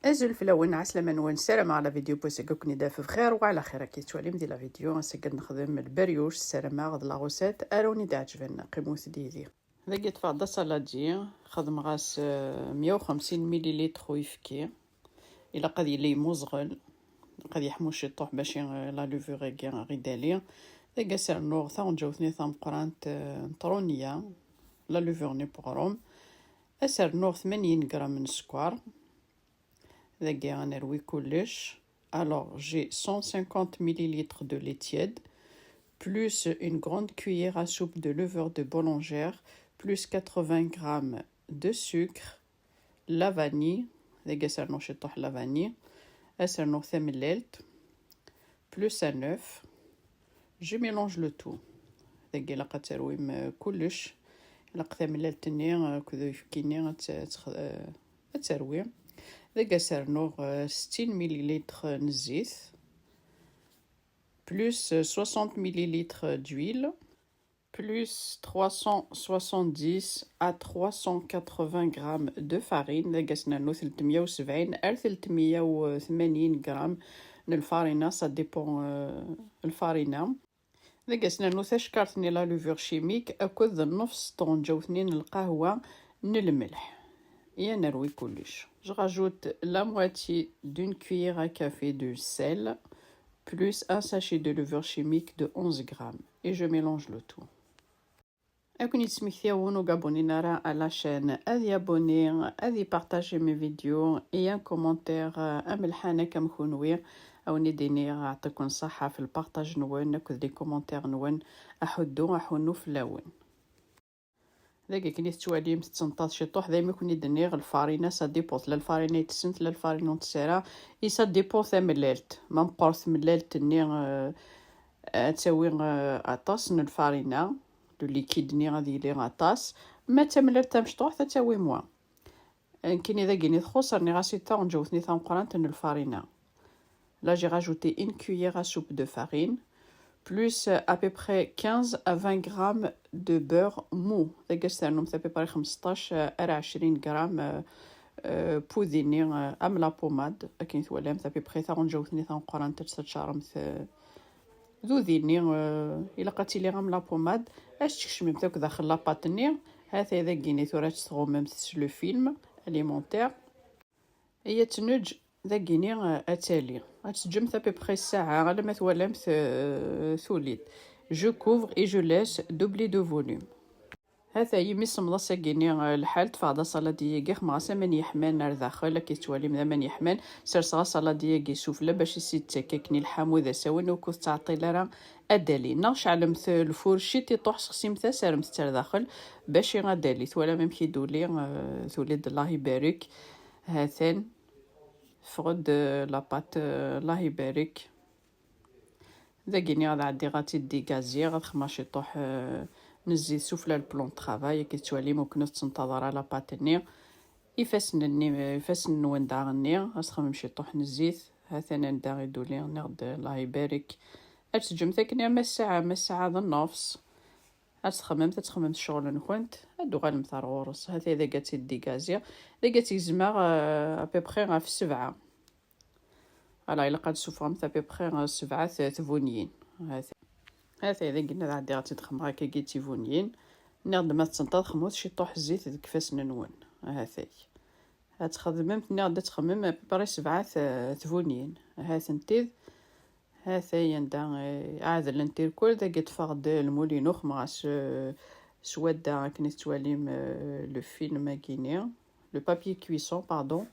أجل في الأول عسلامة نوان السلام على فيديو بوسيقوك نداف بخير وعلى خير كي تواليم ديال لا فيديو نسقد نخدم البريوش السلامة غد لاغوسات أروني دا عجبنا قيموس ديدي لقيت فاضة صلادي خدم غاس 150 مليلتر ويفكي إلا قد يلي مزغل قد يحموش يطوح باش لا لوفور غيدالي لقا سر نوغ ثا ونجوثني ثام قرانت نطرونية لا لوفور ني بوغروم أسر نوغ 80 غرام من السكر ذاكي غنروي كلش. Alors j'ai 150 ml de lait tiède plus une grande cuillère à soupe de levure de boulangère plus 80 g de sucre, la vanille ذاكي سر نشطح la vanille أسر نوغ ثمللت plus un œuf. Je mélange le tout ذاكي لقى ترويم كلش لقى ثمللت ني كذا يفكيني تروي ذاك سرنوغ 60 مليلتر نزيت plus 60 مليلتر d'huile plus 370 à 380 grammes de farine ذاك سنانو 370 أو 380 غرام من الفارينة ça dépend الفارينة ذاك سنانو شكرتني لا لوفور شيميك أكد نص طون جوثنين القهوة من الملح et نروي كلش. Je rajoute la moitié d'une cuillère à café de sel plus un sachet de levure chimique de 11 grammes et je mélange le tout. أكوني تسميثيون وقابونينا راه على شان أذي أبوني أذي بارتاجي مي فيديو et un commentaire أملحانة كمخونوي أو نديني أعطيكم صحة في البارتاج نوان ناكل دي كومنتير نوان أحدو أحونو في اللون ذاك كني تواليم تتنطاط شي طوح دايما كوني دنيغ الفارينه سا ديبوط لا الفارينه يتسنت لا الفارينه تسرا اي سا ديبو ثملالت ما مقور ثملالت ني تسوي عطاس من الفارينه لو ليكيد ني غادي لي غطاس ما تملالت مشطوح تسوي موا كاين ذاك ني تخسر ني غاسي تا ونجوثني ثم قرانت من الفارينه. Là j'ai rajouté une cuillère à soupe de farine plus à peu près 15 à 20 grammes de beurre mou ذاك سنهم à peu près 15 إلى 20 غرام بوديني ام لا بوماد كاين ثوالام à peu près ثا نجوثني ثا قران تسات شارم ذو ذيني الا قاتي لي غام لا بوماد اش تكشمي داك داخل لاباطني هذا اذا كيني ثورا تسغو ميم لو فيلم اليمونتير هي تنج ذاكيني اتالي غتسجم à peu près ساعه على ما ثوالام ثوليد. Je couvre et je laisse doubler de volume. هذا يمس ملاصة كيني الحال تفاضا صلادية كي خماسة من يحمان نار داخل كي توالي من يحمان سرسغا صلادية كي سوفلا باش يسيد تاكاكني الحامو ذا ساون وكوث تعطي لرا أدالي نغش على مثل الفورشي تيطوح سخسي مثا سار مستر داخل باش يغادالي ثوالا ميم كي دولي ثوليد الله يبارك هاثان فغد لاباط الله يبارك ذاكيني غادا عدي غاتي دي غازي غاد خماش يطوح نزيد سفلى البلون طرافاي كي توالي ممكن تنتظر على باتني يفاسن نوان داغني اسخم نمشي طوح نزيد هاثنا نداغي دولي نغد الله يبارك اتسجم ثاكني ما الساعه ذا النص تخمم الشغل نكونت هادو غالم ثار غورس هذا اذا قاتي دي غازيا اذا قاتي زما ابيبخي غا في 7 على الا قاد سوفرم ابيبخي 7 ثفونيين هذا إذا قلنا عادي غادي تخمم هكا كي تيفونيين نغد ما تنطط خموس شي طوح الزيت ديك فاس نون هاثاي هتخدم ني غادي تخمم بري 7 ثفونيين هاثنتيذ هاثاي ندا عادل نتير كل دا قد فقد المولينو خماس سوادا كني تواليم لو فيلم كيني لو بابي كويسون باردون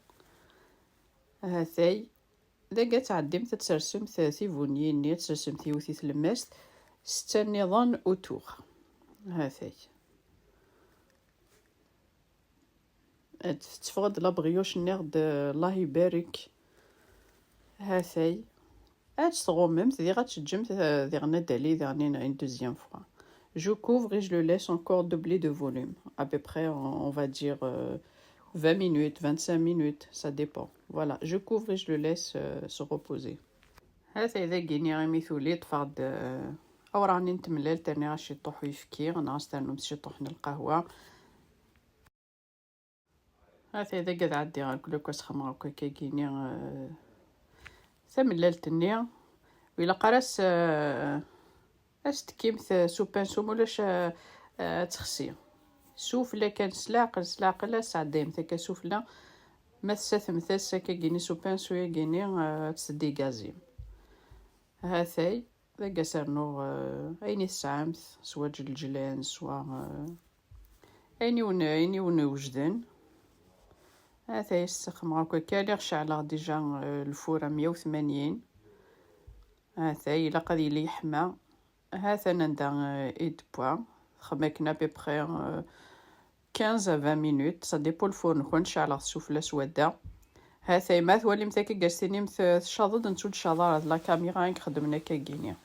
هاثاي دا قد تعديم تتسرسم ثيفونيين ني تسرسم ثيوثي تلماست 6 نظام أوتور هاثاي تفقد لابغيوش نغد الله يبارك هاثاي تغمم ذي غتشجم ذي غندالي ذي غنين une deuxième fois. Je couvre et je le laisse encore doubler de volume à peu près on va dire 20 minutes 25 minutes ça dépend. Voilà je couvre et je le laisse se reposer. هاثاي إذا كيني غيمي ثولي تفقد أو راني نتملل تاني غاشي طوح ويفكي غنغاس تانو مشي طوحنا القهوة هاتي إذا قد عدي غنقولك واش خمرة هكا كيجيني ثملالتني وإلا قراس اش تكيمت سوبان ولاش تخسي سوفلا كان سلاقل سعديم ثكا سوفلا ما تساثمثاس كيجيني سوبان سويا جيني تسدي غازيم هاثاي ذاك سرنو ايني السعامث سوا جلجلان سوا ايني وجدان هاثاي السخمة هكا كالي شعلة ديجا الفورة 180 هاثاي إلا قد يلي يحمى هاثا نندا ايد بوا خمكنا ببخي 15 à 20 minutes ça dépend الفرن كون شعلة السفلى سودا هاثاي ماث ولي مثاكي قاستيني شاضد نتود شاضارة لا كاميرا انك خدمنا كاكينيا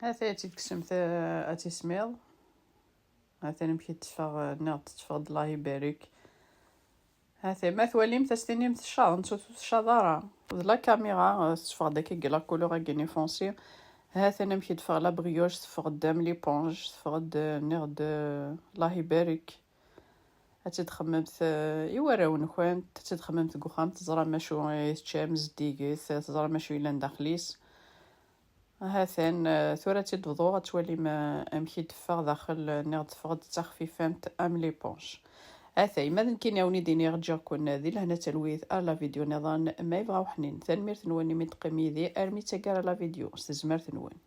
هاثاي تيكسم اتي سميل هاثاي نمشي تفاغ ناض تفاغ الله يبارك هاثاي ماث ولي مثاستيني شاض نتود شاضارة لا كاميرا تفاغ داكي لا كولور كيني فونسي هاثا نمشي تفاغ لا بريوش تفاغ قدام لي بونج تفاغ نغد الله يبارك تخممت يوراو نخوان تخممت قخام تزرى ماشو تشامز ديقيث تزرى ماشو إلا نداخليس هاثان ثورة تدوضو تولي ما أمشي تفاغ داخل نغد تفاغ تخفيفانت أم لي بونج هاثاي ماذا كاين ياوني ديني رجع كنا ذي لهنا تلويث لا فيديو نظام ما يبغاو حنين ثانمير ثنواني من تقميذي أرمي تقرا لا فيديو استزمار ثنوان